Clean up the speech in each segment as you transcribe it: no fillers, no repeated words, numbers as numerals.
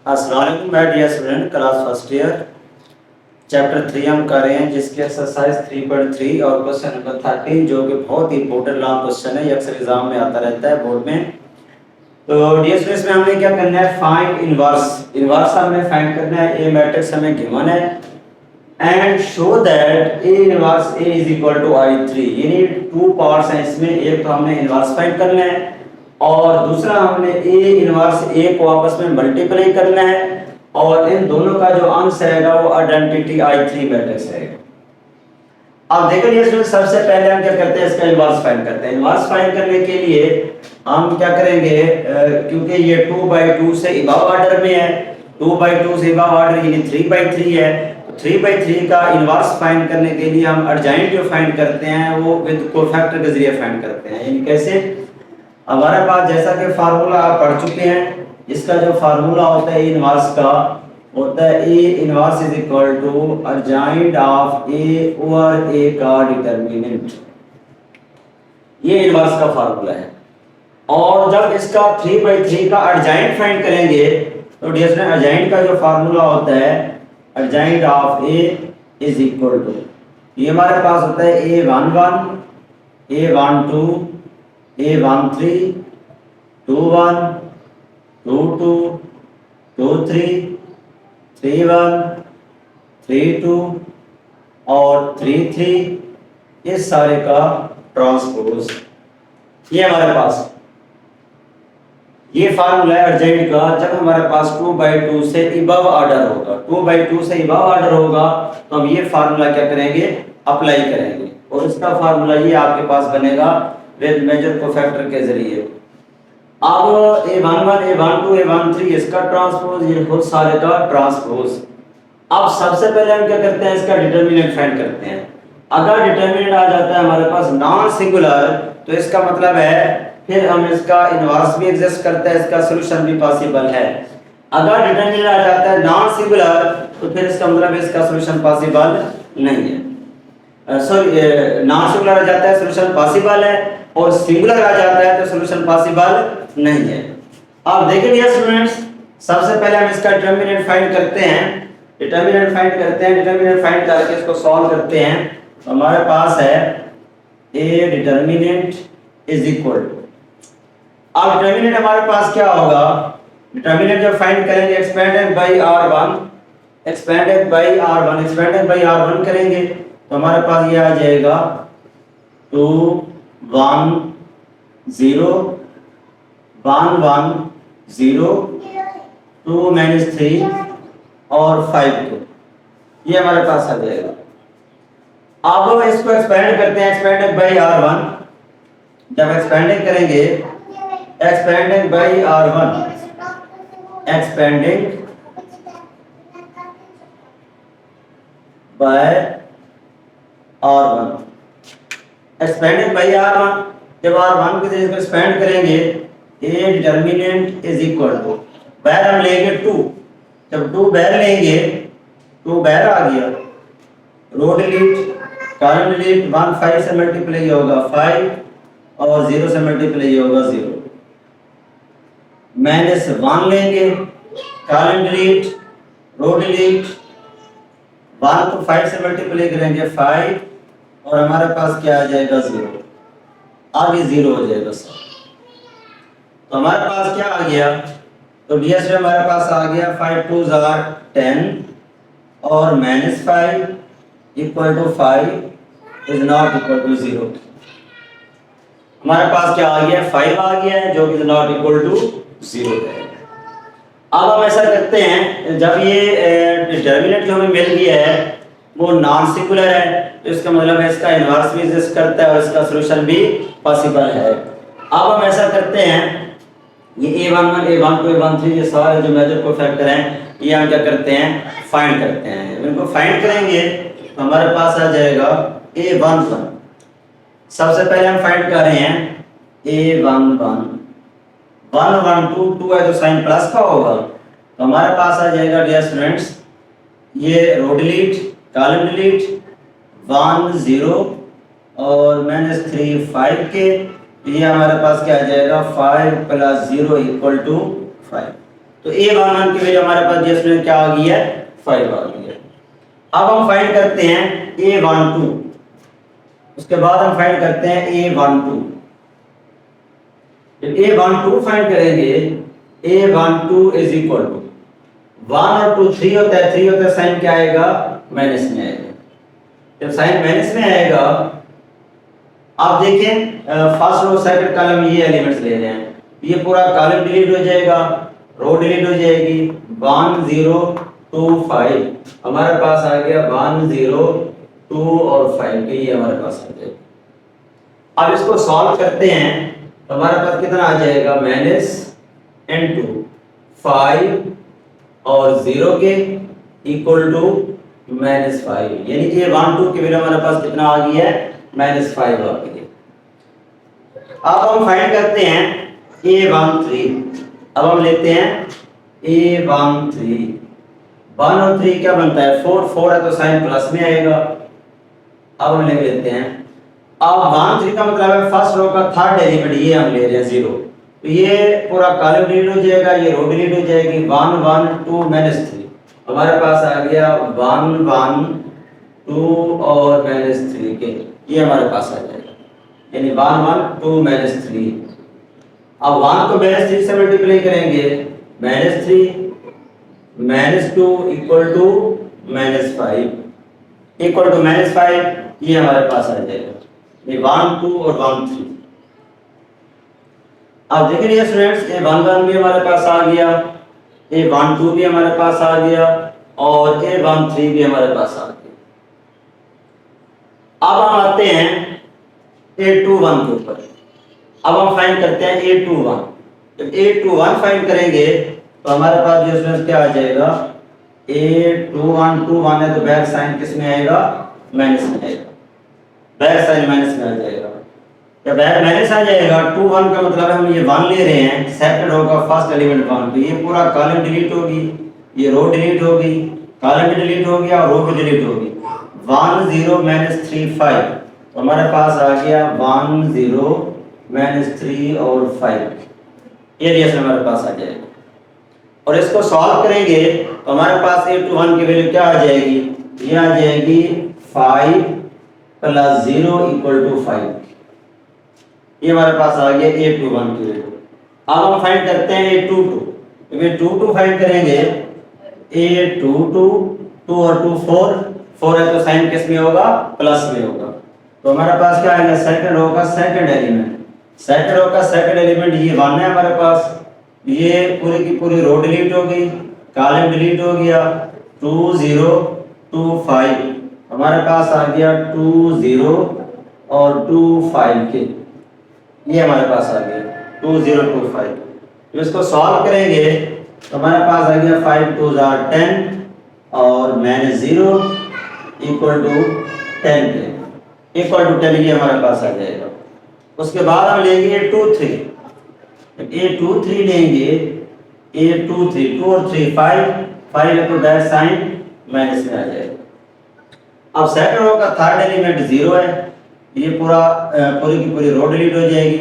अस्सलाम वालेकुम my dear student, class first year chapter 3 हम कर रहे हैं, जिसके एक्सरसाइज 3.3 और क्वेश्चन नंबर 13, जो कि बहुत ही इंपॉर्टेंट लॉन्ग क्वेश्चन है। ये अक्सर एग्जाम में आता रहता है बोर्ड में। तो डियर स्टूडेंट्स, में हमने क्या करना है, फाइंड इनवर्स। इनवर्स हमने फाइंड करना है। ए मैट्रिक्स हमें गिवन है and show that A inverse A is equal to I3। यानी टू पार्ट्स हैं इसमें, एक तो हमने इनवर्स फाइंड करना है और दूसरा हमने ए इनवर्स ए को आपस में मल्टीप्लाई करना है, और इन दोनों का जो अंश रहेगा वो आइडेंटिटी I3 मैट्रिक्स रहेगा। अब देखो ये सबसे पहले हम क्या करते हैं, इसका इनवर्स फाइंड करते हैं। इनवर्स फाइंड करने के लिए हम क्या करेंगे, क्योंकि ये 2/2 से इबाव ऑर्डर में है, 2/2 से इबाव ऑर्डर यानी 3/3 है, तो 3/3 का इनवर्स फाइंड करने के लिए हम एडजॉइंट जो फाइंड करते हैं वो विद कोफैक्टर के जरिए फाइंड करते हैं। यानी कैसे, हमारे पास जैसा कि फार्मूला आप पढ़ चुके हैं, इसका जो फार्मूला होता है इनवर्स का होता है A inverse is equal to adjoint of A over A का डिटरमिनेंट। ये इनवर्स का फार्मूला है। और जब इसका 3/3 का एडजॉइंट फाइंड करेंगे तो डियर स्टूडेंट, एडजॉइंट का जो फार्मूला होता है adjoint of A is equal to, ये हमारे पास होता है A11 A12 A13 21 22 23 31 32 और 33, इस सारे का ट्रांसपोज। ये हमारे पास ये फार्मूला है एडजॉइंट का। जब हमारे पास 2/2 से इबव ऑर्डर होगा, 2/2 से इबव ऑर्डर होगा, तो हम ये फार्मूला क्या करेंगे, अप्लाई करेंगे, और इसका फार्मूला ये आपके पास बनेगा विद मेजर कोफैक्टर के जरिए। अब A11 A12 A13 इसका ट्रांसपोज, ये खुद सारे का ट्रांसपोज। अब सबसे पहले हम क्या करते हैं, इसका डिटरमिनेंट फाइंड करते हैं। अगर डिटरमिनेंट आ जाता है हमारे पास नॉन सिंगुलर, तो इसका मतलब है फिर हम इसका इनवर्स भी एग्जिस्ट करता है, इसका सॉल्यूशन भी पॉसिबल है। अगर डिटरमिनेंट आ जाता है नॉन सिंगुलर, तो फिर इसका मतलब इसका सॉल्यूशन पॉसिबल नहीं है। सॉरी, नॉन सिंगुलर आ जाता है सॉल्यूशन पॉसिबल है, और सिंगुलर आ जाता है तो सॉल्यूशन पॉसिबल नहीं है। अब देखिए स्टूडेंट्स, सबसे पहले हम इसका डिटरमिनेंट फाइंड करते हैं। डिटरमिनेंट फाइंड करके इसको सॉल्व करते हैं। तो हमारे पास है ए डिटरमिनेंट इज इक्वल टू, अब डिटरमिनेंट हमारे पास क्या होगा, डिटरमिनेंट जब फाइंड करेंगे expanded bye R1, expanded bye R1 करेंगे तो हमारे पास ये आ जाएगा 2 1 0 1 1 0 2 - 3 और 5 2, ये हमारे पास आ जाएगा। अब इसको एक्सपेंड करते हैं, एक्सपेंडेड बाय R1। जब एक्सपेंडिंग करेंगे, expanding by R1, expanding by R1, expanding by R1, जब R1 के जरिए एक्सपेंड करेंगे, A determinant is equal to, बाहर हम लेंगे 2, जब 2 बाहर लेंगे, 2 बाहर आ गया, रो डिलीट, कॉलम डिलीट, 1 5 से मल्टीप्लाई होगा 5 और 0 से मल्टीप्लाई होगा 0, -1 लेंगे, कॉलम डिलीट, रो डिलीट, 1 को 5 से मल्टीप्लाई करेंगे 5, और हमारे पास क्या आ जाएगा 0, आगे 0 हो जाएगा सर। तो हमारे पास क्या आ गया, तो डियर स्टूडेंट हमारे पास आ गया 5 2 10 और -5 equal to 5 is not equal to 0। हमारे पास क्या आ गया, 5 आ गया है, जो कि इज नॉट इक्वल टू 0 है। अब हम ऐसा करते हैं, जब ये डिटरमिनेंट जो हमें मिल गया है वो नॉन सिंगुलर है, तो इसका मतलब है इसका इनवर्स भी एग्जिस्ट करता है और इसका सॉल्यूशन भी पॉसिबल है। अब हम ऐसा करते हैं, ये A11 A12 A13 ये सारे जो मेजर कोफैक्टर हैं, ये हम क्या करते हैं, फाइंड करते हैं। इनको फाइंड करेंगे तो हमारे पास आ जाएगा A11। सबसे पहले हम फाइंड कर रहे हैं A11, 1 1 2 2 है तो साइन प्लस का होगा, तो हमारे पास आ जाएगा डियर स्टूडेंट्स, ये रो डिलीट, कॉलम डिलीट, 1 0 और -3 5 के, ये हमारे पास क्या आ जाएगा 5 + 0 = 5। तो a11 की वैल्यू हमारे पास डियर क्या आ गई है 5 आ गई है। अब हम फाइंड करते हैं a12, उसके बाद हम फाइंड करते हैं a12। जब a12 फाइंड करेंगे a12 इज इक्वल टू 1 और 2 3 होता है, 3 होता है, साइन क्या आएगा माइनस में आएगा। जब साइन माइनस में आएगा आप देखें फर्स्ट रो सेकंड कॉलम ये एलिमेंट्स ले रहे हैं, ये पूरा कॉलम डिलीट हो जाएगा, रो डिलीट हो जाएगी। 1 0 2 5 हमारे पास आ गया 1 0 2 और 5 के ये हमारे पास आ जाएगा। अब इसको सॉल्व करते हैं तो हमारे पास कितना आ जाएगा माइनस इनटू 5 और 0 के इक्वल टू -5, यानी कि a12 की वैल्यू हमारे पास कितना आ गई है -5 आ गई है। अब हम फाइंड करते हैं a13। अब हम लेते हैं a13, 1 और 3 क्या बनता है 4, 4 है तो साइन प्लस में आएगा। अब हम ले लेते हैं, अब 1 3 का मतलब है फर्स्ट रो का थर्ड एलिमेंट, ये हम ले रहे हैं 0, तो ये पूरा कॉलम डिलीट हो जाएगा, ये रो डिलीट हो जाएगी। 1 1 2 -3 हमारे पास आ गया 1 1 2 और -3 के ये हमारे पास आ जाएगा, यानी 1 1 2 -3। अब 1 को -3 से मल्टीप्लाई करेंगे, -3 -2 इक्वल टू -5 इक्वल टू -5 ये हमारे पास आ जाएगा, ये 1 2 और 1 3। अब देखिए स्टूडेंट्स ये 1 1 भी हमारे पास आ गया, a12 भी हमारे पास आ गया और a13 भी हमारे पास आ गया। अब हम आते हैं a21 के ऊपर। अब हम फाइंड करते हैं a21। जब a21 फाइंड करेंगे तो हमारे पास जो स्टूडेंट्स क्या आ जाएगा, a21 21 है तो बैक साइन किस में आएगा माइनस में आएगा, बैक साइन माइनस में आ जाएगा। जब बैक माइनस आ जाएगा 2 1 का मतलब है हम ये 1 ले रहे हैं, सेकंड रो का फर्स्ट एलिमेंट 1, तो ये पूरा कॉलम डिलीट होगी, ये रो डिलीट होगी, कॉलम भी डिलीट हो गया और रो भी डिलीट होगी। 1 0 -3 5 तो हमारे पास आ गया 1 0 -3 और 5, ये रिएक्शन हमारे पास आ जाएगा। और इसको सॉल्व करेंगे तो हमारे पास a21 की वैल्यू क्या आ जाएगी, ये आ जाएगी 5 + 0 = 5, ये हमारे पास आ गया a21 की वैल्यू। अब हम फाइंड करते हैं a22। तो a22 फाइंड करेंगे, a22 2 और 2 4, 4 है तो साइन किस में होगा प्लस में होगा, तो हमारे पास क्या आएगा सेकंड रो का सेकंड एलिमेंट, सेकंड रो का सेकंड एलिमेंट ये 1 है हमारे पास, ये पूरी की पूरी रो डिलीट हो गई, कॉलम डिलीट हो गया। 2 0 2 5 हमारे पास आ गया 2 0 और 2 5 के ये हमारे पास आ गया 2 0 2 5। तो इसको सॉल्व करेंगे तो हमारे पास आ गया 5 2 10 और -0 = 10 इक्वल टू 10 ये हमारे पास आ जाएगा। उसके बाद हम लेंगे a23। a23 लेंगे, a23 2 और 3 5 है तो बैक साइन माइनस में आ जाएगा। अब सेकंड रो का थर्ड एलिमेंट 0 है, ये पूरा पूरी की पूरी रो डिलीट हो जाएगी,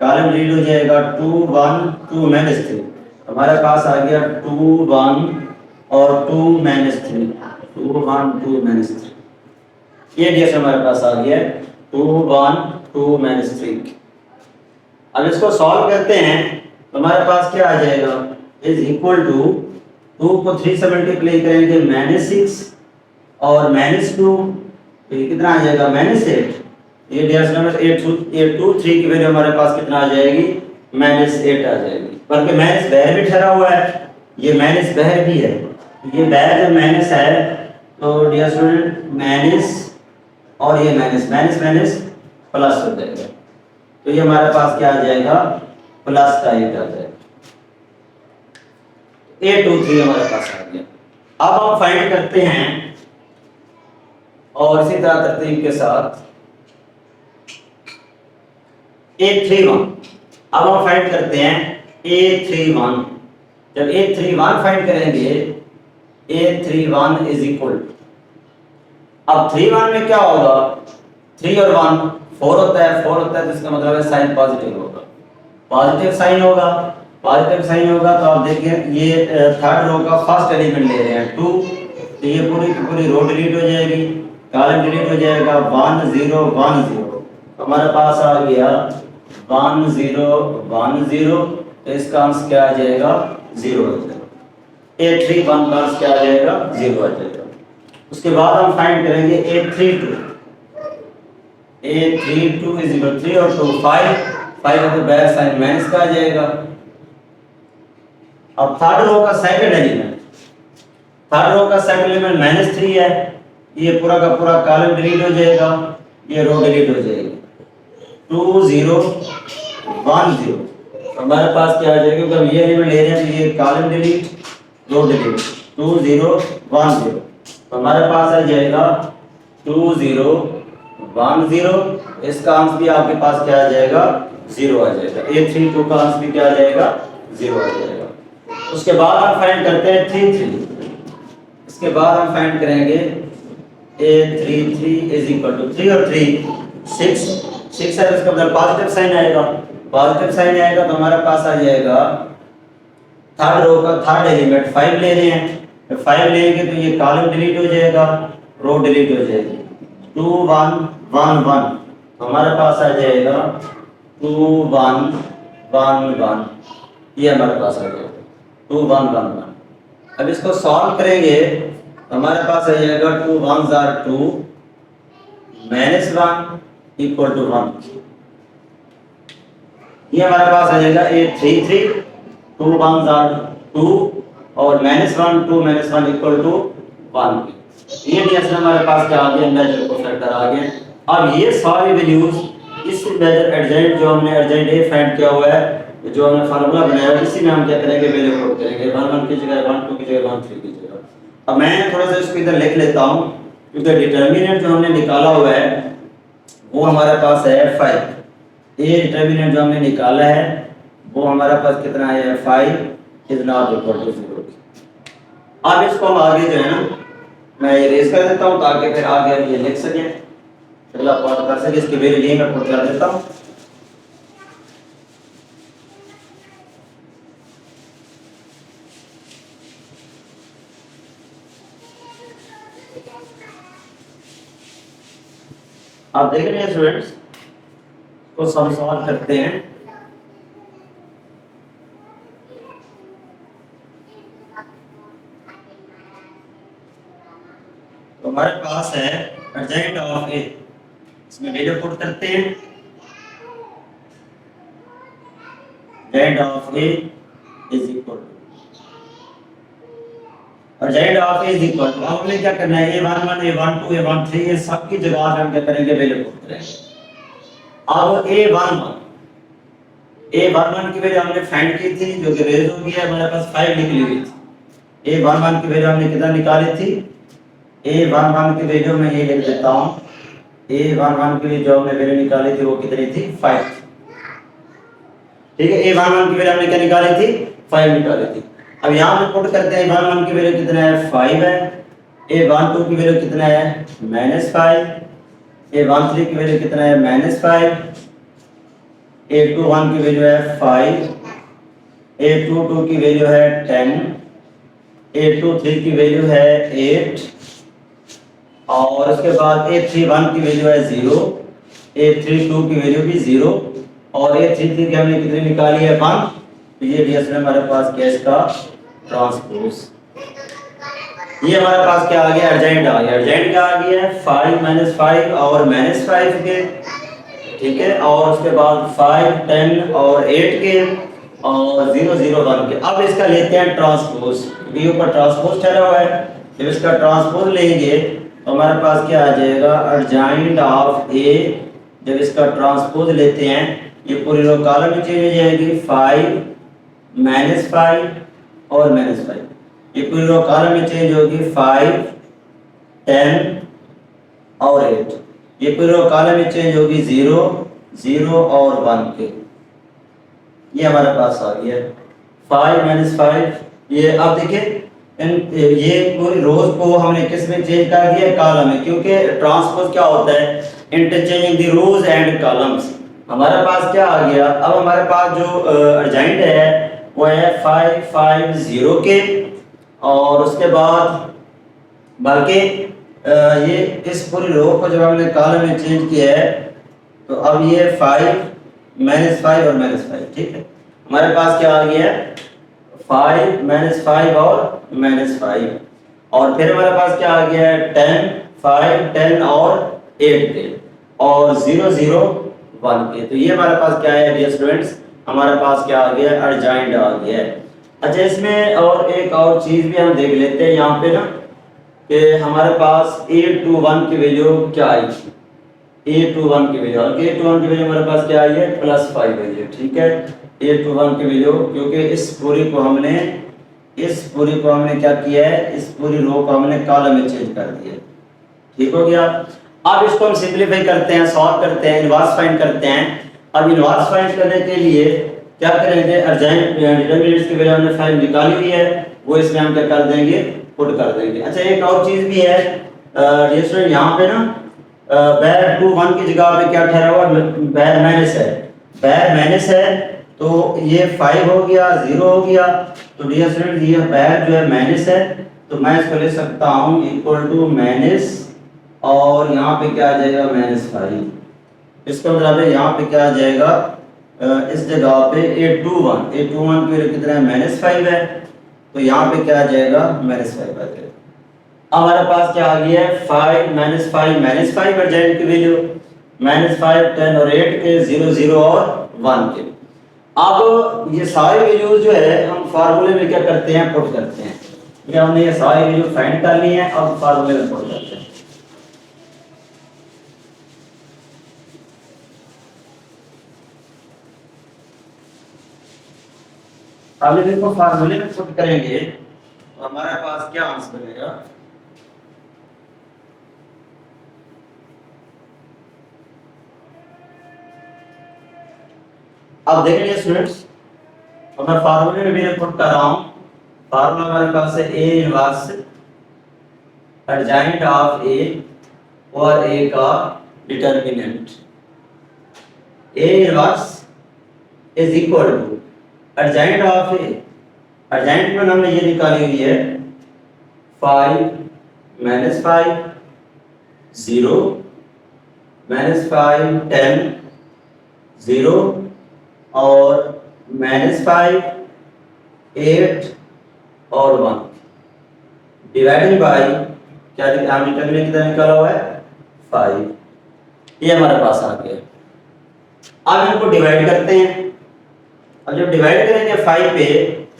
कॉलम डिलीट हो जाएगा। 2 1 2 -3 हमारे पास आ गया 2 1 और 2 -3 2 1 2 -3 ये डिएस हमारे पास आ गया 2 1 2 -3। अब इसको सॉल्व करते हैं तो हमारे पास क्या आ जाएगा इज इक्वल टू 2 को 3 से मल्टीप्लाई करेंगे -6 और -2 तो ये कितना आ जाएगा -8। ये डियर नंबर 823 की वैल्यू हमारे पास कितना आ जाएगी -8 आ जाएगी, बल्कि माइनस बाहर भी ठहरा हुआ है, ये माइनस बाहर भी है, ये बाहर जब माइनस है तो डियर स्टूडेंट माइनस और ये माइनस माइनस माइनस प्लस हो जाएगा, तो ये हमारे पास क्या आ जाएगा प्लस का 8 आ जाएगा। a23 हमारे पास आ गया। अब हम फाइंड करते हैं और इसी तरह तरतीब के साथ a31। अब हम फाइंड करते हैं a31। जब a31 फाइंड करेंगे a31 इज इक्वल, अब 31 में क्या होगा 3 और 1 4 होता है, 4 होता है तो इसका मतलब है साइन पॉजिटिव होगा, पॉजिटिव साइन होगा पॉजिटिव साइन होगा तो आप देखिए ये थर्ड रो का फर्स्ट एलिमेंट ले रहे हैं 2, तो ये पूरी की पूरी रो डिलीट हो जाएगी, कॉलम डिलीट हो जाएगा 1 0 1 0। तो हमारे पास आ गया 1 0 1 0, तो इसका आंसर क्या आ जाएगा 0 आ जाएगा। 831 का आंसर क्या आ जाएगा 0 आ जाएगा। उसके बाद हम फाइंड करेंगे 832 इज इक्वल 3 और 2 5 है तो बैक साइन माइनस का आ जाएगा। अब थर्ड रो का सेकंड एलिमेंट -3 है, ये पूरा का पूरा कॉलम डिलीट हो जाएगा, ये रो डिलीट हो जाएगी 2 0 1 0। हमारे पास क्या आ जाएगा क्योंकि हम ये एलिमेंट ले रहे हैं तो ये कॉलम डिलीट रो डिलीट 2 0 1 0। तो हमारे पास आ जाएगा 2 0 1 0, इसका आंसर भी आपके पास क्या आ जाएगा 0 आ जाएगा। 832 का आंसर भी क्या आ जाएगा 0 आ जाएगा। उसके बाद हम फाइंड करते हैं 33। इसके बाद हम फाइंड करेंगे 833 इज इक्वल टू 3 और 3 6 है तो इसका मतलब पॉजिटिव साइन आएगा, तो हमारे पास आ जाएगा थर्ड रो का थर्ड एलिमेंट 5 ले रहे हैं, तो 5 लेंगे तो ये कॉलम डिलीट हो जाएगा, रो डिलीट हो जाएगी 2 1 1 1। तो हमारे पास आ जाएगा 2 1 1 1, ये हमारे पास आ जाएगा 2 1 1 1। अब इसको सॉल्व करेंगे तो हमारे पास आ जाएगा 2 1s are 2 -1 इक्वल टू 1। ये हमारे पास आ जाएगा 833 2 1s are 2 और -1 2 -1 इक्वल टू 1। ये डिस्टेंस हमारे पास क्या आ गया मेजर को फैक्टर आ गया। अब ये सारी वैल्यूज इस मेजर एडजेंट जो हमने एडजेंट ए फाइंड किया हुआ है, जो हमने फार्मूला बनाया है, इसी में हम क्या करेंगे वैल्यू पुट करेंगे 1 1 की जगह 1 2 की जगह 1 3 की जगह। अब मैं थोड़ा सा इसको इधर लिख लेता हूं क्योंकि डिटरमिनेंट जो हमने निकाला हुआ है वो हमारे पास है 5। ये डिटरमिनेंट जो हमने निकाला है वो हमारे पास कितना है 5 इज नॉट इक्वल टू 0। अब इसको हम आगे जो है ना मैं इरेज कर देता हूं ताकि फिर आगे हम ये लिख सकें, अगला पॉइंट कर सके। इसकी वैल्यू ये मैं पुट कर देता हूं। आप देख रहे हैं स्टूडेंट्स, तो सब सवाल करते हैं। तो हमारे पास है एडजेंट ऑफ ए, इसमें वैल्यू पुट करते हैं adjoint of A is equal adjoint of A is equal to, अब हमें क्या करना है a11 a12 a13 ये सब की जगह हम क्या करेंगे वैल्यू पुट करेंगे। अब a11 की वैल्यू हमने फाइंड की थी जो कि रेज हो गया हमारे पास 5 निकली हुई थी। a11 की वैल्यू हमने कितना निकाली थी, a11 की वैल्यू मैं ये लिख देता हूं, a11 की जो हमने वैल्यू निकाली थी वो कितनी थी 5। ठीक है, a11 की वैल्यू हमने क्या निकाली थी 5 निकाली थी। अब यहाँ पे पुट करते हैं a11 की वैल्यू कितना है 5 है, a12 की वैल्यू कितना है -5, a13 की वैल्यू कितना है -5, a21 की वैल्यू है 5, a22 की वैल्यू है 10, a23 की वैल्यू है 8 और उसके बाद a31 की वैल्यू है 0, a32 की वैल्यू भी 0 और a33 की हमने कितनी निकाली है 1। तो ये डीएस में हमारे पास गैस का ट्रांसपोज, ये हमारे पास क्या आ गया एडजेंट आ गया। एडजेंट क्या आ गया है 5 -5 और -5 के, ठीक है, और उसके बाद 5 10 और 8 के और 0 0 1 के। अब इसका लेते हैं ट्रांसपोज, बी ऊपर ट्रांसपोज ठहरा हुआ है, जब इसका ट्रांसपोज लेंगे तो हमारे पास क्या आ जाएगा एडजेंट ऑफ ए। जब इसका ट्रांसपोज लेते हैं ये पूरी रो कॉलम में चेंज हो जाएगी 5 -5 और -5, ये पूरी रो कॉलम में चेंज होगी 5 10 और 8, ये पूरी रो कॉलम में चेंज होगी 0 0 और 1 के। ये हमारे पास आ गया 5 -5। ये अब देखिए ये पूरी रोज को हमने किस में चेंज कर दिया कॉलम में, क्योंकि ट्रांसपोज क्या होता है interchanging the rows and columns. हमारे पास क्या आ गया, अब हमारे पास जो एडजेंट है वो है 550 और उसके बाद बल्कि ये इस पूरी रो को जब हमने कॉलम में चेंज किया है तो अब ये 5 -5 और -5, ठीक है। हमारे पास क्या आ गया है 5 -5 और -5 और फिर हमारे पास क्या आ गया है 10 5 10 और 8 के और 0 0 1 के। तो ये हमारे पास क्या है डियर स्टूडेंट्स, हमारे पास क्या आ गया अर्जेंट आ गया है। अच्छा इसमें और एक और चीज भी हम देख लेते हैं यहाँ पे ना कि हमारे पास 8 to 1 की वैल्यू क्या आई थी, 8 to 1 की वैल्यू, और 8 to 1 की वैल्यू हमारे पास क्या आई है +5 आई है, ठीक है। 8 to 1 की वैल्यू क्योंकि इस पूरी को हमने क्या किया है, इस पूरी रो को हमने कॉलम में चेंज कर दिया, ठीक हो गया। अब इसको हम सिंपलीफाई करते हैं, सॉल्व करते हैं, इनवर्स फाइंड करते हैं। अब इनवर्स फाइंड करने के लिए क्या करेंगे, अर्जेंट डिटरमिनेंट्स की वैल्यू हमने 5 निकाली हुई है, वो इसमें हम क्या कर देंगे पुट कर देंगे। अच्छा एक और चीज भी है डियर स्टूडेंट, यहाँ पे ना बैर 2 1 की जगह पे क्या ठहरा हुआ बैर माइनस है, बैर माइनस है तो ये 5 हो गया 0 हो गया। तो डियर स्टूडेंट ये बैर जो है माइनस है तो मैं इसको ले सकता हूँ इक्वल टू माइनस और यहाँ पे क्या आ जाएगा -5। इसका मतलब है यहाँ पे क्या आ जाएगा इस जगह पे 821 की वैल्यू कितना है -5 है तो यहाँ पे क्या आ जाएगा -5 आ जाएगा। अब हमारे पास क्या आ गया है 5 -5 अर्जेंट की वैल्यू -5 10 और 8 के 0 0 और 1 के। अब ये सारी वैल्यूज जो है हम फार्मूले में क्या करते हैं पुट करते हैं, ये हमने ये सारी वैल्यू फाइंड करनी है, अब फार्मूले में पुट करते हैं। अब जब इसको फार्मूले में पुट करेंगे तो हमारे पास क्या आंसर बनेगा, अब देखेंगे स्टूडेंट्स तो मैं फार्मूले में भी पुट कर रहा हूं। फार्मूला हमारे पास है A inverse adjoint of A और A का determinant. A inverse is equal to adjoint of A, adjoint में हमने ये निकाली हुई है 5 -5 0 -5 10 0 और -5 8 और 1 डिवाइडेड बाय क्या हमने डिटरमिनेंट कितना निकाला हुआ है 5। ये हमारे पास आ गया। अब इनको डिवाइड करते हैं, अब जब डिवाइड करेंगे 5 पे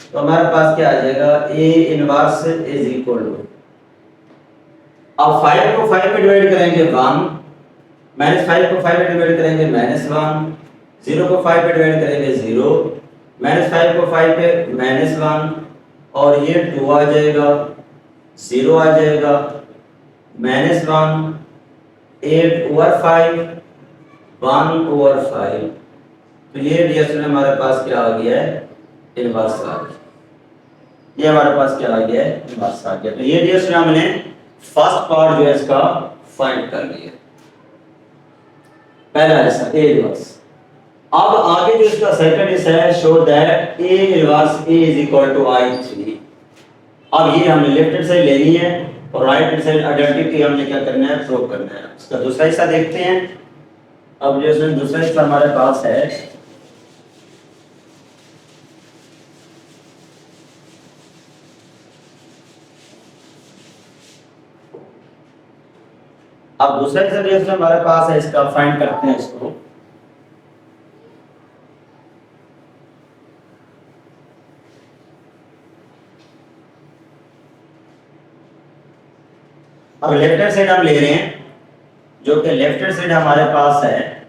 तो हमारे पास क्या आ जाएगा A inverse is equal to, अब 5 को 5 में डिवाइड करेंगे 1 -5 को 5 में डिवाइड करेंगे -1 0 को 5 पे डिवाइड करेंगे 0 -5 को 5 पे -1 और ये 2 आ जाएगा 0 आ जाएगा -1 8 ओवर 5 1 ओवर 5। तो ये डियर स्टूडेंट हमारे पास क्या आ गया है इनवर्स आ गया, ये हमारे पास क्या आ गया है इनवर्स आ गया। तो ये डियर स्टूडेंट हमने फर्स्ट पार्ट जो है इसका फाइंड कर लिया, पहला ऐसा A इनवर्स। अब आगे जो इसका सेकंड इज है show that A inverse A is equal to I3। अब ये हमने लेफ्ट हैंड साइड लेनी है और राइट हैंड साइड आइडेंटिटी हमने क्या करना है प्रूव करना है। इसका दूसरा हिस्सा देखते हैं। अब जो इसमें दूसरा हिस्सा हमारे पास है अब दूसरा हिस्सा जो हमारे पास है इसका फाइंड करते हैं इसको। अब लेफ्ट हैंड साइड हम ले रहे हैं जो कि लेफ्ट हैंड साइड हमारे पास है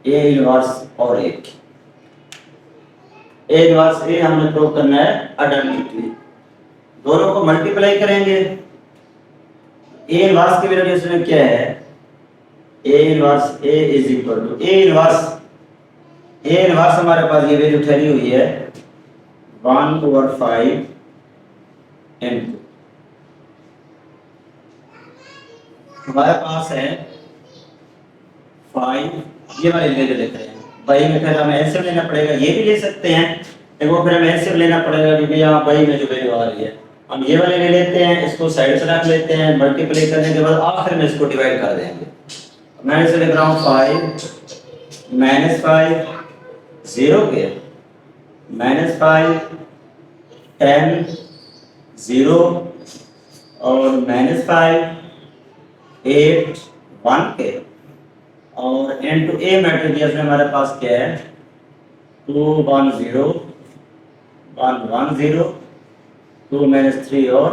A इनवर्स और A इनवर्स A हमने प्रूव करना है आइडेंटिटी, दोनों को मल्टीप्लाई करेंगे। A इनवर्स की वैल्यू इसमें क्या है A inverse A is equal to A inverse हमारे पास ये वैल्यू ठहरी हुई है 1/5 इनटू हमारे पास है 5, ये वाली वैल्यू लेते हैं बाई में फिर हमें एलसीएम लेना पड़ेगा, ये भी ले सकते हैं देखो, फिर हमें एलसीएम लेना पड़ेगा क्योंकि यहाँ बाई में जो वैल्यू आ रही है हम ये वाले ले लेते हैं, इसको साइड से रख लेते हैं, मल्टीप्लाई करने के बाद आखिर में इसको डिवाइड कर देंगे। मैं इसे लिख रहा हूँ 5 -5 0 के -5 10 0 और -5 8 1 के और n to a मैट्रिक्स में हमारे पास क्या है 2 1 0 1 1 0 2 -3 और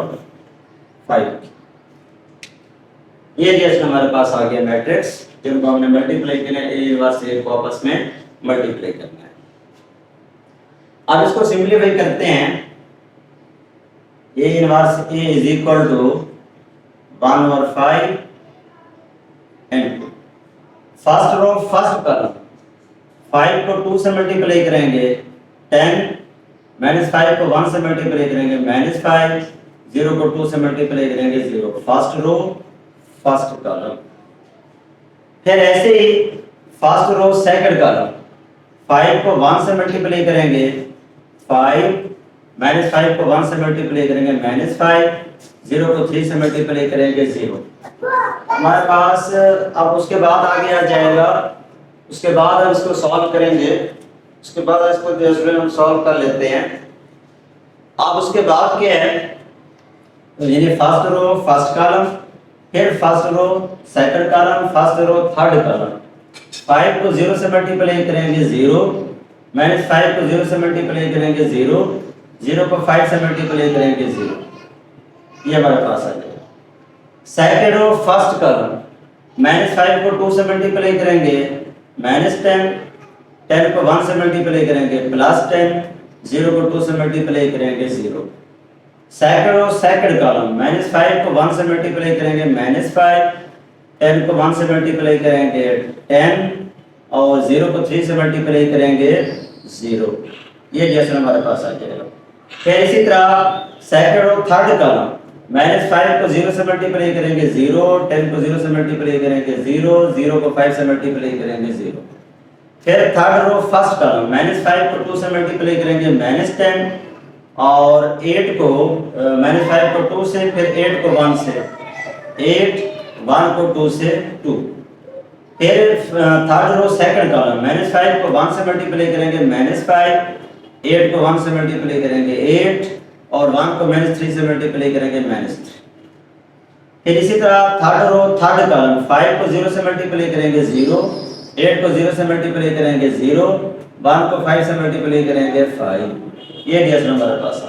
5। ये जैसे हमारे पास आ गया मैट्रिक्स जिनको हमने मल्टीप्लाई करना है, a इनवर्स a को आपस में मल्टीप्लाई करना है। अब इसको सिंपलीफाई करते हैं, a inverse a is equal to 1 और 5 and first row first column 5 को 2 से मल्टीप्लाई करेंगे 10 -5 को 1 से मल्टीप्लाई करेंगे -5 0 को 2 से मल्टीप्लाई करेंगे 0। First row first column. फिर ऐसे ही फर्स्ट रो सेकंड कॉलम 5 को 1 से मल्टीप्लाई करेंगे 5 -5 को 1 से मल्टीप्लाई करेंगे -5 0 को 3 से मल्टीप्लाई करेंगे 0। हमारे पास अब उसके बाद आगे आ जाएगा, उसके बाद हम इसको सॉल्व करेंगे, उसके बाद इसको दूसरे हम सॉल्व कर लेते हैं। अब उसके बाद क्या है तो यानी फर्स्ट रो फर्स्ट कॉलम, फिर first row second column, first row third column. 5 को 0 से मल्टीप्लाई करेंगे 0 -5 को 0 से मल्टीप्लाई करेंगे 0 0 को 5 से मल्टीप्लाई करेंगे 0। ये हमारे पास आ जाएगा। सेकंड रो फर्स्ट कॉलम -5 को 2 से मल्टीप्लाई करेंगे -10 10 को 1 से मल्टीप्लाई करेंगे +10 0 को 2 से मल्टीप्लाई करेंगे 0। सेकंड रो सेकंड कॉलम -5 को 1 से मल्टीप्लाई करेंगे -5 10 को 1 से मल्टीप्लाई करेंगे 10 और 0 को 3 से मल्टीप्लाई करेंगे 0। ये जैसे हमारे पास आ जाएगा। फिर इसी तरह सेकंड रो थर्ड कॉलम -5 को 0 से मल्टीप्लाई करेंगे 0 10 को 0 से मल्टीप्लाई करेंगे 0 0 को 5 से मल्टीप्लाई करेंगे 0। फिर थर्ड रो फर्स्ट कॉलम -5 को 2 से मल्टीप्लाई करेंगे -10 और 8 को -5 को 2 से, फिर 8 को 1 से 8 1 को 2 से 2। फिर थर्ड रो सेकंड कॉलम -5 को 1 से मल्टीप्लाई करेंगे -5 8 को 1 से मल्टीप्लाई करेंगे 8 और 1 को -3 से मल्टीप्लाई करेंगे -3। फिर इसी तरह थर्ड रो थर्ड कॉलम 5 को 0 से मल्टीप्लाई करेंगे 0 8 को 0 से मल्टीप्लाई करेंगे 0 1 को 5 से मल्टीप्लाई करेंगे 5। ये डीएस नंबर हमारे पास आ।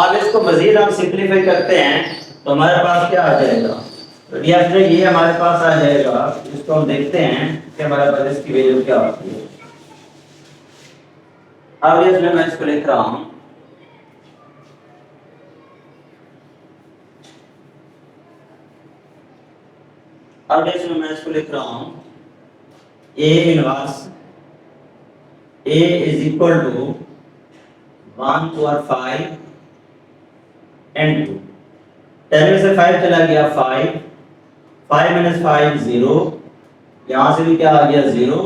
अब इसको मजीद हम सिंपलीफाई करते हैं तो हमारे पास क्या आ जाएगा तो डीएस में ये हमारे पास आ जाएगा। इसको हम देखते हैं कि हमारे पास इसकी वैल्यू क्या होती है। अब डीएस में मैं इसको लिख रहा हूं अब इसमें मैं इसको लिख रहा हूं a inverse a is equal to 1 over 5 and 2। 10 में से 5 चला गया 5 5 - 5 0, यहां से भी क्या आ गया 0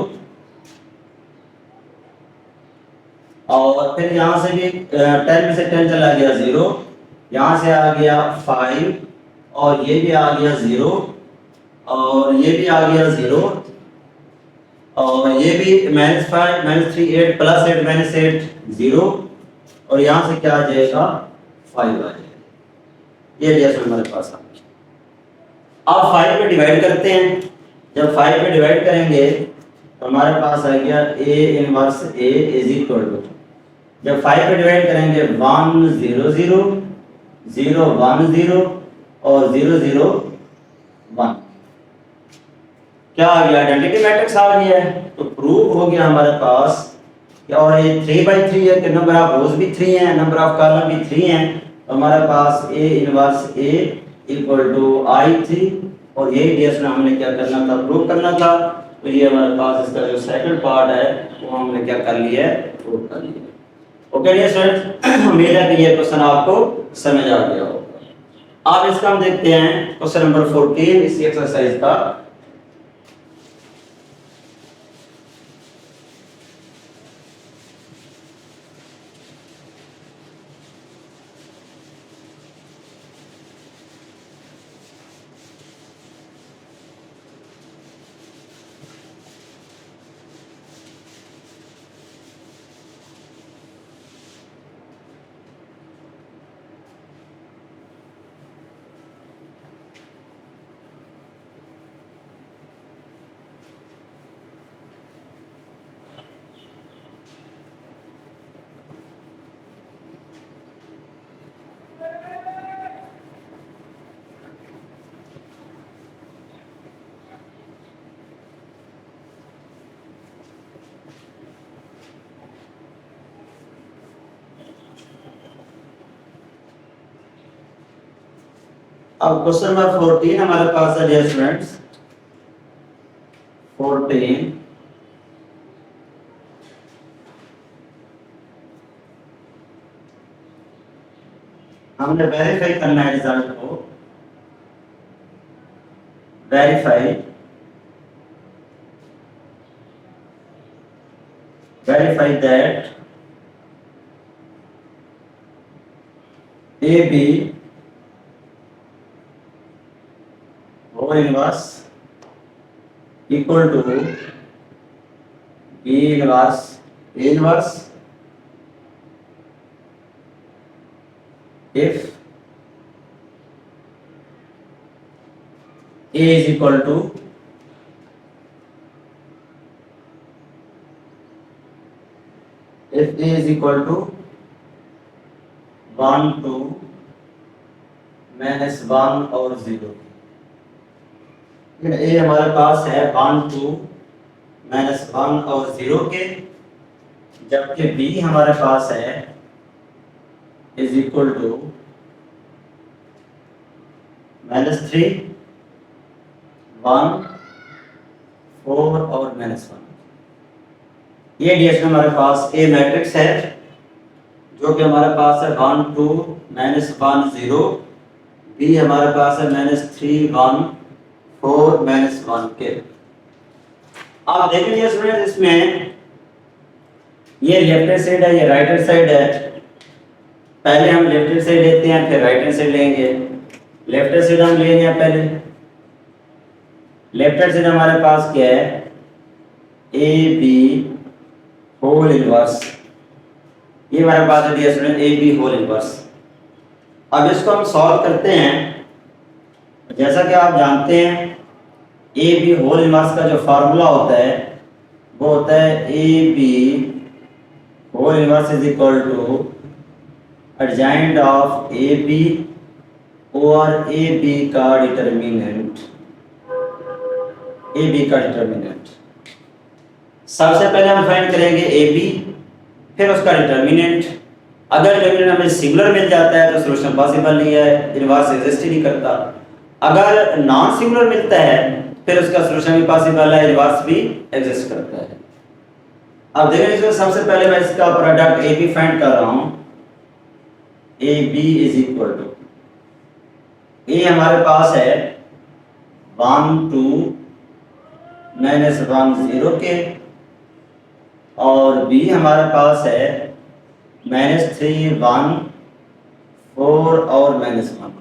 और फिर यहां से भी 10 में से 10 चला गया 0, यहां से आ गया 5 और ये भी आ गया 0 और ये भी आ गया 0 और ये भी -5 -3 8 +8 -8 0 और यहाँ से क्या आ जाएगा 5 आ जाएगा। ये जैसे हमारे पास आ गया। अब 5 में डिवाइड करते हैं। जब 5 में डिवाइड करेंगे तो हमारे पास आ गया a inverse a is equal to, जब 5 में डिवाइड करेंगे 1 0 0 0 1 0 और 0 0 1। क्या आ गया आइडेंटिटी मैट्रिक्स आ गया है। तो प्रूव हो गया हमारे पास और ये 3/3 है कि नंबर ऑफ रोज भी 3 हैं, नंबर ऑफ कॉलम भी 3 हैं। तो हमारे पास a inverse a equal to I3 और यही केस में हमने क्या करना था प्रूव करना था। तो ये हमारे पास इसका जो सेकंड पार्ट है वो हमने क्या कर लिया है प्रूव कर लिया। ओके डियर स्टूडेंट्स, उम्मीद है कि ये क्वेश्चन आपको समझ आ गया होगा। अब इसका हम देखते हैं क्वेश्चन नंबर 14 इसी एक्सरसाइज का। अब क्वेश्चन नंबर 14 हमारे पास है डियर स्टूडेंट्स। 14 हमने वेरीफाई करना है रिजल्ट को। verify that AB whole inverse equal to B inverse A inverse if A is equal to A is equal to 1 2 minus 1 और 0। ए हमारे पास है 1 2 माइनस 1 और 0 के, जबकि बी हमारे पास है इज इक्वल टू -3 1 4 और -1। ये डीएस में हमारे पास ए मैट्रिक्स है जो कि हमारे पास है 1 2 -1 0, बी हमारे पास है -3 1 4 -1 के। आप देखेंगे स्टूडेंट इसमें ये लेफ्ट हैंड साइड है, ये राइट हैंड साइड है। पहले हम लेफ्ट हैंड साइड लेते हैं फिर राइट हैंड साइड लेंगे। लेफ्ट हैंड साइड हम लेंगे पहले। लेफ्ट हैंड साइड हमारे पास क्या है, ए बी होल इनवर्स। ये हमारे पास है dear student A B whole inverse. अब इसको हम सॉल्व करते हैं। जैसा कि आप जानते हैं ए बी होल इनवर्स का जो फार्मूला होता है वो होता है A B whole inverse is equal to adjoint of A B और ए बी का डिटर्मिनेंट। ए बी का डिटर्मिनेंट सबसे पहले हम फाइंड करेंगे ए बी, फिर उसका डिटर्मिनेंट। अगर डिटर्मिनेंट हमें सिंगुलर मिल जाता है तो सॉल्यूशन पॉसिबल नहीं है, इनवर्स एग्जिस्ट ही नहीं करता। अगर नॉन सिंगुलर मिलता है फिर उसका सॉल्यूशन भी पॉसिबल है, इनवर्स भी एग्जिस्ट करता है। अब देखिए इसमें सबसे पहले मैं इसका प्रोडक्ट ए बी फाइंड कर रहा हूं। A B is equal to A हमारे पास है 1 2 -1 0 के, और बी हमारे पास है -3 1 4 और -1।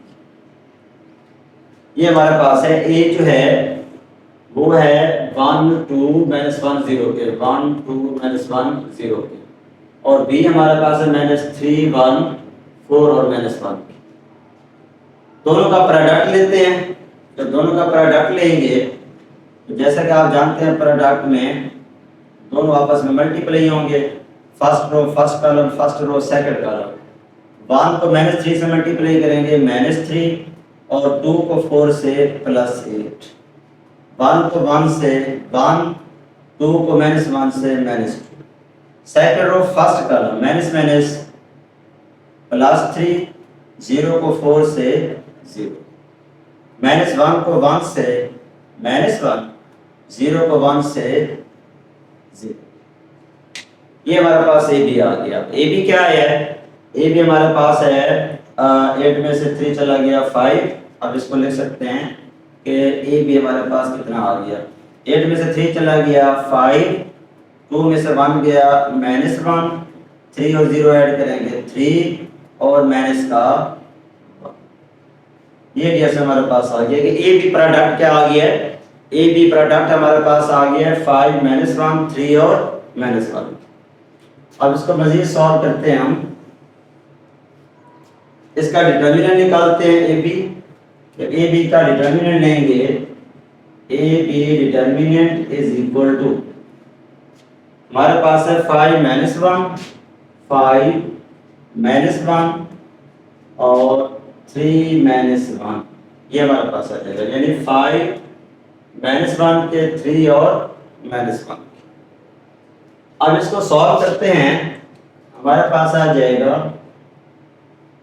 ये हमारे पास है। ए जो है वो है 1 2 -1 0 के, 1 2 -1 0 के, और बी हमारे पास है -3 1 4 और -1 के। दोनों का प्रोडक्ट लेते हैं। जब दोनों का प्रोडक्ट लेंगे तो जैसा कि आप जानते हैं प्रोडक्ट में दोनों आपस में मल्टीप्लाई होंगे। First row first column, first row second column. 1 को -3 से मल्टीप्लाई करेंगे -3, और 2 को 4 से +8। 1 को 1 से 1, 2 को -1 से -2। सेकंड रो फर्स्ट कॉलम -+3, 0 को 4 से 0, -1 को 1 से -1, 0 को 1 से 0। ये हमारे पास ए बी आ गया। ए बी क्या है, ए बी हमारे पास है 8 में से 3 चला गया 5। अब इसको लिख सकते हैं कि ए बी हमारे पास कितना आ गया। 8 में से 3 चला गया 5, 2 में से 1 गया -1, 3 और 0 ऐड करेंगे 3 और माइनस का 1। ये जैसे हमारे पास आ गया कि ए बी प्रोडक्ट क्या आ गया है, ए बी प्रोडक्ट हमारे पास आ गया है 5 -1 3 और -1। अब इसको मजीद सॉल्व करते हैं हम। इसका डिटर्मिनेंट निकालते हैं ए बी। तो ए बी का डिटर्मिनेंट लेंगे, A B determinant is equal to हमारे पास है 5 -1 5 -1 और 3 -1। ये हमारे पास आ जाएगा, यानी 5 -1 के 3 और -1। अब इसको सॉल्व करते हैं। हमारे पास आ जाएगा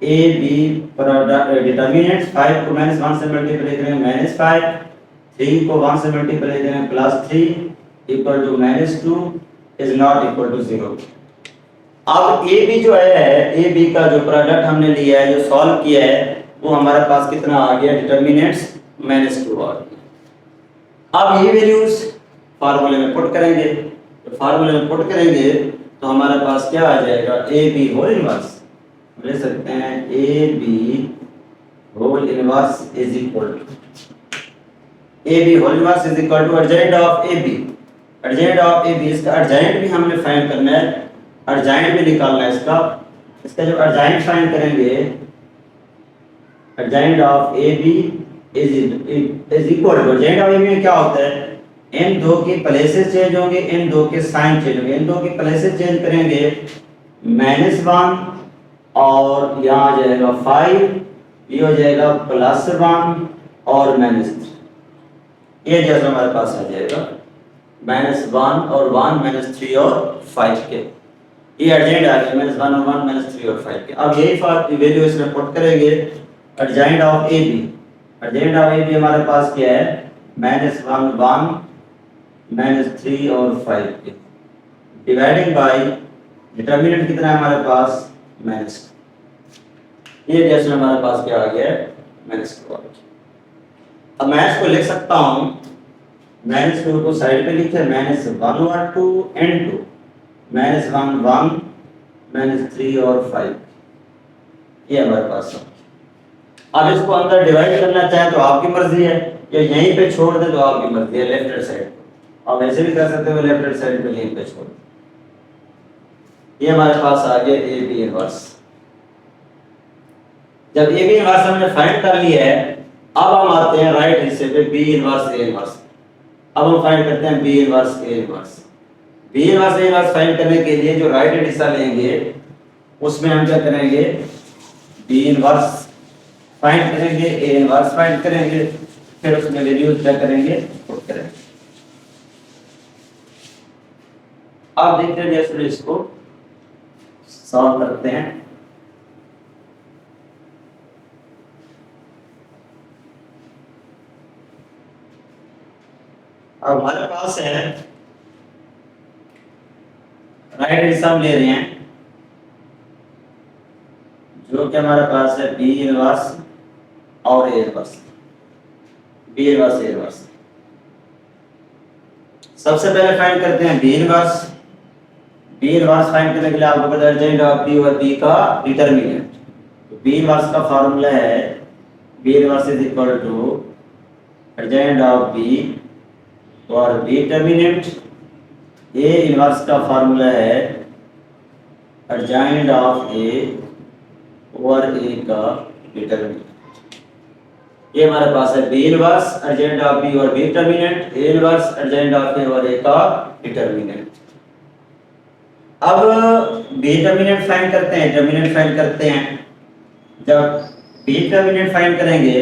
ए बी डिटर्मिनेंट 5 को -1 से मल्टीप्लाई करेंगे -5, 3 को 1 से मल्टीप्लाई करेंगे +3 equal to -2 is not equal to 0। अब ए बी जो है, ए बी का जो प्रोडक्ट हमने लिया है, जो सॉल्व किया है, वो हमारे पास कितना आ गया, डिटर्मिनेंट्स -2 आ गया। अब ये वैल्यूज फार्मूले में पुट करेंगे, तो फार्मूले में पुट करेंगे तो हमारे पास क्या आ जाएगा, ए बी होल इनवर्स ले सकते हैं, A B whole inverse is equal to A B whole inverse is equal to adjoint of A B. Adjoint of A B, इसका अर्जेंट भी हमने फाइंड करना है, अर्जेंट भी निकालना है इसका। इसका जो अर्जेंट फाइंड करेंगे, adjoint of A B is equal to, adjoint of A B में क्या होता है, इन दो के प्लेसेस चेंज होंगे, इन दो के साइन चेंज होंगे। इन दो के प्लेसेस चेंज करेंगे, -1 और यहाँ आ जाएगा 5, ये हो जाएगा +1 और -3। ये जैसा हमारे पास आ जाएगा -1 और 1, -3 और 5 के, ये अर्जेंट आ गया, -1 और 1, -3 और 5 के। अब यही वैल्यू इसमें पुट करेंगे, adjoint of A B, adjoint of A B हमारे पास क्या है, -1, 1, -3 और 5 के, डिवाइडिंग बाय डिटर्मिनेंट कितना है हमारे पास, -2। ये जैसे हमारे पास क्या आ गया है, -2 आ गया। अब मैं इसको लिख सकता हूँ, -2 को साइड पे लिखे, -1 और 2 एंड 2, -1, 1, -3 और 5, ये हमारे पास है। अब इसको अंदर डिवाइड करना चाहे तो आपकी मर्जी है, या यहीं पे छोड़ दे तो आपकी मर्जी है, लेफ्ट हैंड साइड। आप ऐसे भी कर सकते हो, लेफ्ट हैंड साइड पे यहीं पे छोड़। ये हमारे पास आ गया ए बी इनवर्स। जब ए बी इनवर्स हमने फाइंड कर लिया है, अब हम आते हैं राइट हिस्से पे, बी इनवर्स ए इनवर्स। अब हम फाइंड करते हैं B inverse A inverse. B inverse A inverse find करने के लिए जो राइट हैंड हिस्सा लेंगे, उसमें हम क्या करेंगे, बी इनवर्स फाइंड करेंगे, ए इनवर्स फाइंड करेंगे, फिर उसमें वैल्यूज क्या करेंगे, पुट करेंगे। अब देखते हैं जैसे इसको सॉल्व करते हैं। अब हमारे पास है राइट हिस्सा हम ले रहे हैं, जो कि हमारे पास है बी इनवर्स और A inverse, B inverse A inverse. सबसे पहले फाइंड करते हैं B inverse. B inverse find करने के लिए आपको पता है अर्जेंट ऑफ बी और बी का डिटर्मिनेंट। तो बी इनवर्स का फार्मूला है, B inverse is equal to adjoint of B और बी डिटर्मिनेंट। ए इनवर्स का फार्मूला है अर्जेंट ऑफ ए और ए का डिटर्मिनेंट। ये हमारे पास है B inverse, adjoint of B और B determinant, A inverse, adjoint of A और ए का डिटर्मिनेंट। अब बी डिटर्मिनेंट फाइंड करते हैं, डिटर्मिनेंट फाइंड करते हैं। जब बी डिटर्मिनेंट फाइंड करेंगे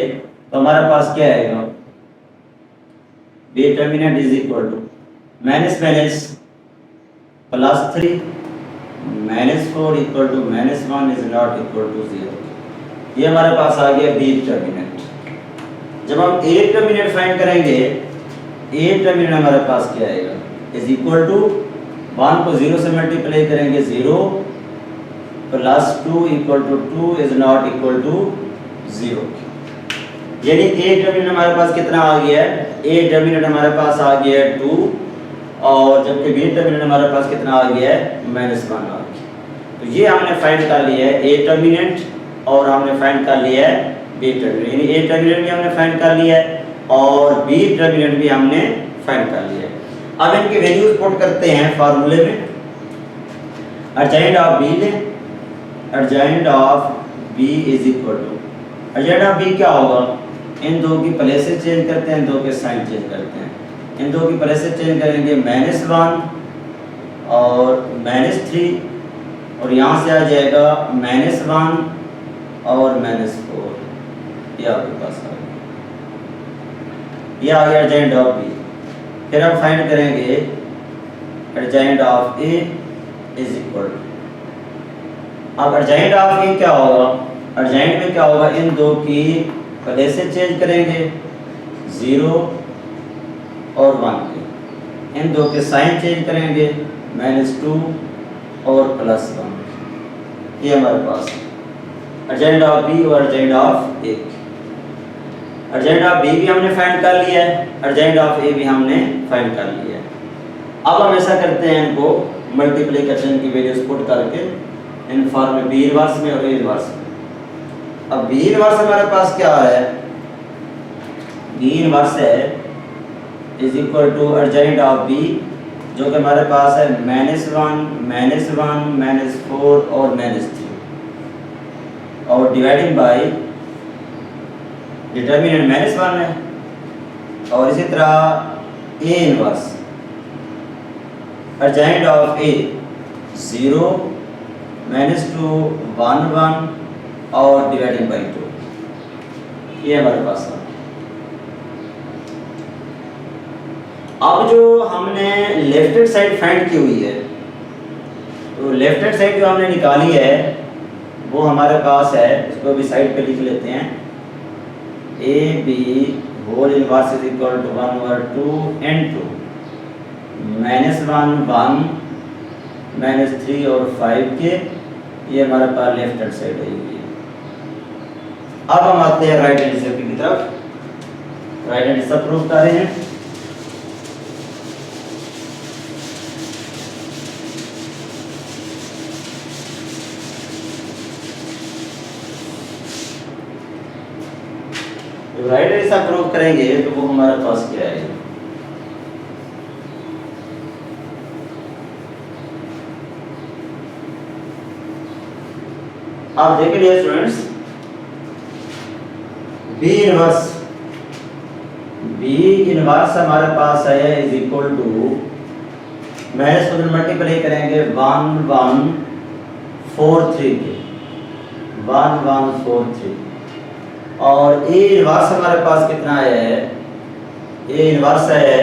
तो हमारे पास क्या आएगा, B determinant is equal to minus minus +3 -4 equal to -1 is not equal to 0। ये हमारे पास आ गया बी डिटर्मिनेंट। जब हम ए डिटर्मिनेंट फाइंड करेंगे, ए डिटर्मिनेंट हमारे पास क्या आएगा, इज इक्वल टू 1 को 0 से मल्टीप्लाई करेंगे 0 +2 equal to 2 is not equal to 0। यानी ए डिटर्मिनेंट हमारे पास कितना आ गया है, ए डिटर्मिनेंट हमारे पास आ गया है 2, और जबकि बी डिटर्मिनेंट हमारे पास कितना आ गया है, -1 आ गया। तो ये हमने फाइंड कर लिया है ए डिटर्मिनेंट, और हमने फाइंड कर लिया है बी डिटर्मिनेंट। यानी ए डिटर्मिनेंट भी हमने फाइंड कर लिया है और बी डिटर्मिनेंट भी हमने फाइंड कर लिया है। अब इनके वैल्यूज पुट करते हैं फार्मूले में। अर्जेंट ऑफ बी लें, adjoint of B is equal to, adjoint of B क्या होगा, इन दो की प्लेसेस चेंज करते हैं, इन दो के साइन चेंज करते हैं। इन दो की प्लेसेस चेंज करेंगे, -1 और -3, और यहाँ से आ जाएगा -1 और -4। ये आपके पास आ गया, ये आ गया अर्जेंट ऑफ बी। फिर हम फाइंड करेंगे adjoint of A is equal to, अब अर्जेंट ऑफ ए क्या होगा, अर्जेंट में क्या होगा, इन दो की प्लेसेस चेंज करेंगे, 0 और 1 के। इन दो के साइन चेंज करेंगे, -2 और +1। ये हमारे पास है अर्जेंट ऑफ बी और adjoint of A. Adjoint of B भी हमने फाइंड कर लिया है, अर्जेंट ऑफ ए भी हमने फाइंड कर लिया है। अब हम ऐसा करते हैं, इनको मल्टीप्लिकेशन की वैल्यूज पुट करके इन फॉर्म में बी इनवर्स में और ए इनवर्स में। अब बी इनवर्स हमारे पास क्या है, बी इनवर्स है is equal to adjoint of B, जो कि हमारे पास है -1 -4 और -3, और डिवाइडिंग बाय डिटर्मिनेंट -1 है, और इसी तरह ए इनवर्स अर्जेंट ऑफ ए 0 -2 1 1 और डिवाइडिंग बाय 2। ये हमारे पास है। अब जो हमने लेफ्ट हैंड साइड फाइंड की हुई है, तो लेफ्ट हैंड साइड जो हमने निकाली है वो हमारे पास है, इसको भी साइड पे लिख लेते हैं, A B whole inverse is equal to 1/2 n2 -1 1 -3 और 5 के। ये हमारे पास लेफ्ट हैंड साइड है। अब हम आते हैं राइट हैंड साइड की तरफ। राइट हैंड सब प्रूव कर रहे हैं। राइट हैंड साइड प्रूव करेंगे तो वो हमारे पास क्या है, आप देख लीजिए स्टूडेंट्स, बी इनवर्स हमारे पास है इज इक्वल टू, माइनस को मल्टीप्लाई करेंगे 1 1 4 3 के, 1 1 4 3, और ए इनवर्स हमारे पास कितना आया है, ए इनवर्स है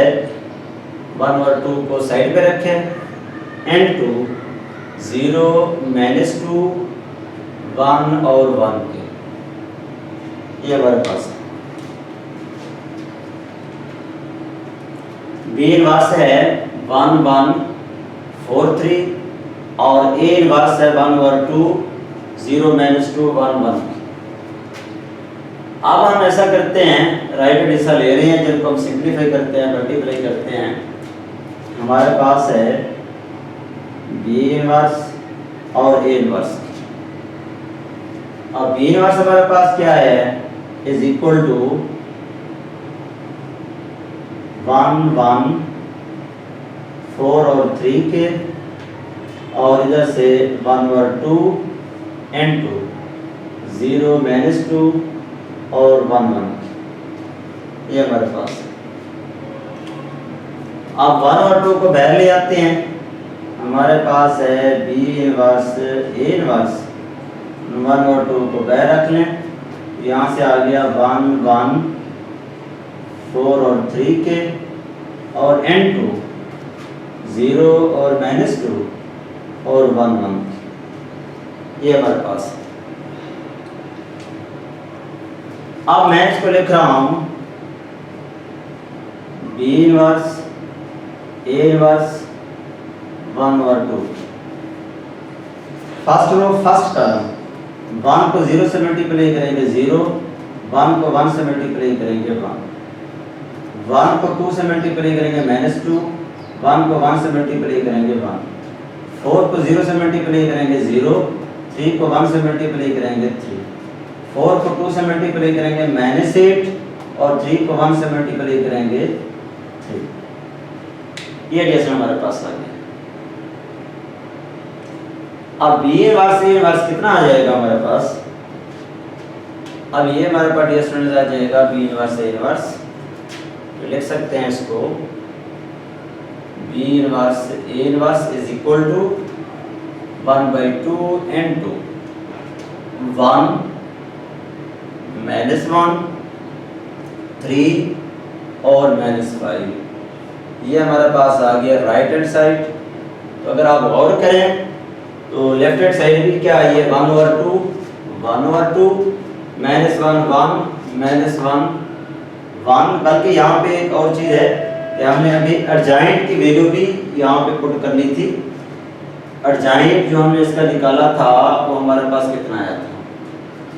1 और 2 को साइड पे रखें, n2 0 -2 1 और 1 के। ये हमारे पास है। बी इनवर्स है 1 1 4 3 और ए इनवर्स है 1 और 2 0 -2 1 1। अब हम ऐसा करते हैं, राइट हैंड हिस्सा ले रहे हैं, जिनको हम सिंप्लीफाई करते हैं, मल्टीप्लाई करते हैं। हमारे पास है बी इनवर्स और ए इनवर्स। अब बी इनवर्स हमारे पास क्या है, इज इक्वल टू 1 1 4 और 3 के, और इधर से 1 और 2 n2 0 -2 और 1 1। ये हमारे पास है। अब 1 और 2 को बाहर ले आते हैं, हमारे पास है बी इनवर्स ए इनवर्स। 1 और 2 को बाहर रख लें, यहाँ से आ गया 1 1 4 और 3 के, और n2 0 और -2 और 1 1। ये हमारे पास है। अब मैं इसको लिख रहा हूं बी इनवर्स ए इनवर्स 1 और 2। फर्स्ट रो फर्स्ट टर्म, 1 को 0 से मल्टीप्लाई करेंगे 0, 1 को 1 से मल्टीप्लाई करेंगे 1, 1 को 2 से मल्टीप्लाई करेंगे -2, 1 को 1 से मल्टीप्लाई करेंगे 1, 4 को 0 से मल्टीप्लाई करेंगे 0, 3 को 1 से मल्टीप्लाई करेंगे 3, 4 को 2 से मल्टीप्लाई करेंगे -8, और 3 को 1 से मल्टीप्लाई करेंगे 3। ये डिवीजन हमारे पास आ गया। अब बी इनवर्स ए इनवर्स कितना आ जाएगा हमारे पास, अब ये हमारे पास डियर स्टूडेंट्स आ जाएगा बी इनवर्स ए इनवर्स। तो लिख सकते हैं इसको, B inverse A inverse is equal to 1/2 n2 1 -1 3 और -5। ये हमारे पास आ गया राइट हैंड साइड। तो अगर आप गौर करें तो लेफ्ट हैंड साइड भी क्या आई है, 1 और 2 1/2 -1 बल्कि यहाँ पे एक और चीज़ है कि हमने अभी अर्जाइंट की वैल्यू भी यहाँ पे पुट करनी थी। अर्जाइंट जो हमने इसका निकाला था वो हमारे पास कितना आया था।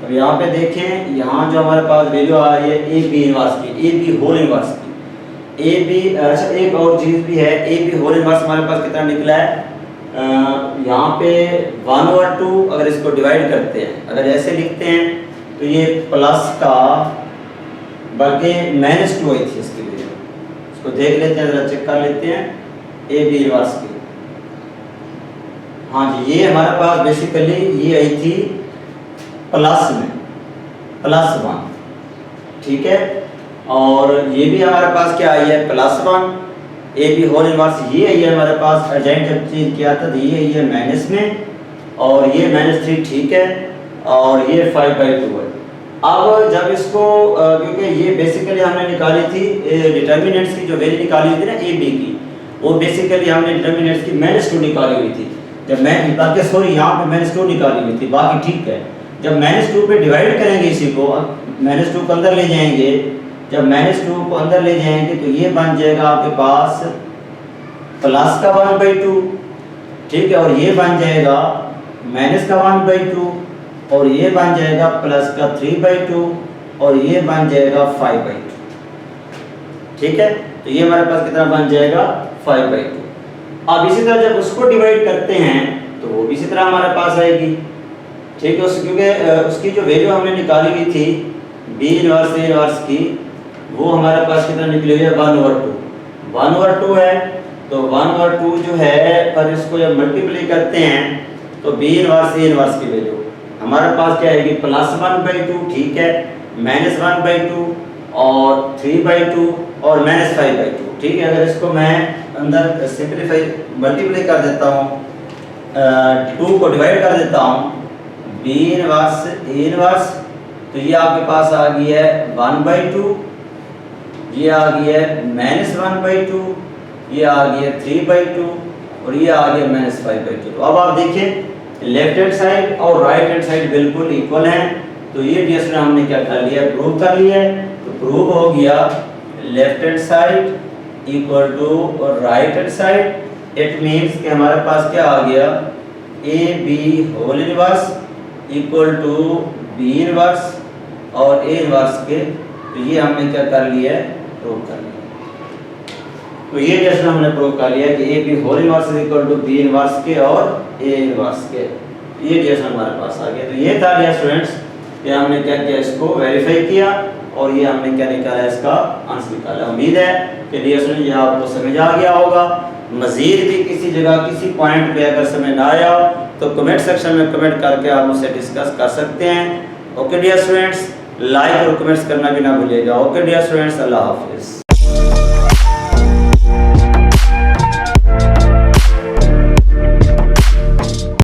अब यहाँ पे देखें, यहाँ जो हमारे पास वैल्यू आ रही है ए बी इनवर्स की, ए बी होल इनवर्स की, ए बी। अच्छा एक और चीज़ भी है, ए बी होल इनवर्स हमारे पास कितना निकला है, यहाँ पे 1/2 अगर इसको डिवाइड करते हैं, अगर ऐसे लिखते हैं तो ये प्लस का बल्कि -2 आई थी इसकी वैल्यू। इसको देख लेते हैं, जरा चेक कर लेते हैं ए बी इनवर्स की। हाँ जी, ये हमारे पास बेसिकली ये आई थी प्लस में +1, ठीक है। और ये भी हमारे पास क्या आई है +1, ए बी होल इनवर्स ये आई है हमारे पास। अर्जेंट जब चेंज किया था तो ये आई है माइनस में, और ये -3, ठीक है, और ये 5/2 है। अब जब इसको क्योंकि ये बेसिकली हमने निकाली थी डिटर्मिनेंट्स की जो वैल्यू निकाली हुई थी ना ए बी की, वो बेसिकली हमने डिटर्मिनेंट्स की -2 निकाली हुई थी। जब मैं बाकी सॉरी यहाँ पे -2 निकाली हुई थी, बाकी ठीक है। जब -2 पे डिवाइड करेंगे इसी को, -2 को अंदर ले जाएंगे, जब -2 को अंदर ले जाएंगे तो ये बन जाएगा आपके पास प्लस का 1/2, ठीक है, और ये बन जाएगा माइनस का 1/2, और ये बन जाएगा प्लस का 3/2, और ये बन जाएगा 5/2, ठीक है। तो ये हमारे पास कितना बन जाएगा 5/2। अब इसी तरह जब उसको डिवाइड करते हैं तो वो भी इसी तरह हमारे पास आएगी, ठीक है। क्योंकि उसकी जो वैल्यू हमने निकाली हुई थी बी इनवर्स ए इनवर्स की, वो हमारे पास कितना निकली हुई है 1/2 है। तो 1/2 जो है, पर इसको जब मल्टीप्लाई करते हैं तो बी इनवर्स ए इनवर्स की वैल्यू हमारे पास क्या आएगी +1/2, ठीक है, -1/2 और 3/2 और -5/2, ठीक है। अगर इसको मैं अंदर सिंपलीफाई मल्टीप्लाई कर देता हूँ, 2 को डिवाइड कर देता हूँ, बी इनवर्स ए इनवर्स, तो ये आपके पास आ गई है 1/2, ये आ गई है -1/2, ये आ गई है 3/2, और ये आ गया -5/2। तो अब आप देखिए लेफ्ट हैंड साइड और राइट हैंड साइड बिल्कुल इक्वल हैं। तो ये डिस्ट्रीब्यूशन हमने क्या कर लिया, प्रूव कर लिया है। तो प्रूव हो गया left hand side equal to right hand side. It means कि हमारे पास क्या आ गया, A B whole inverse equal to B inverse और ए इनवर्स के। तो ये हमने क्या कर लिया है, प्रूव कर लिया। तो ये जैसे हमने प्रूव कर लिया कि A B whole inverse equal to B inverse के और ए इनवर्स के। ये जैसे हमारे पास आ गया। तो ये था डियर स्टूडेंट्स, ये हमने क्या किया, इसको वेरीफाई किया और ये हमने क्या निकाला, इसका आंसर निकाला। उम्मीद है कि डियर स्टूडेंट ये आपको समझ आ गया होगा। मज़ीद भी किसी जगह किसी पॉइंट पे अगर समझ ना आया तो कमेंट सेक्शन में कमेंट करके आप मुझसे डिस्कस कर सकते हैं। ओके डियर स्टूडेंट्स, लाइक और कमेंट्स करना भी ना भूलिएगा। ओके डियर स्टूडेंट्स, अल्लाह हाफिज़।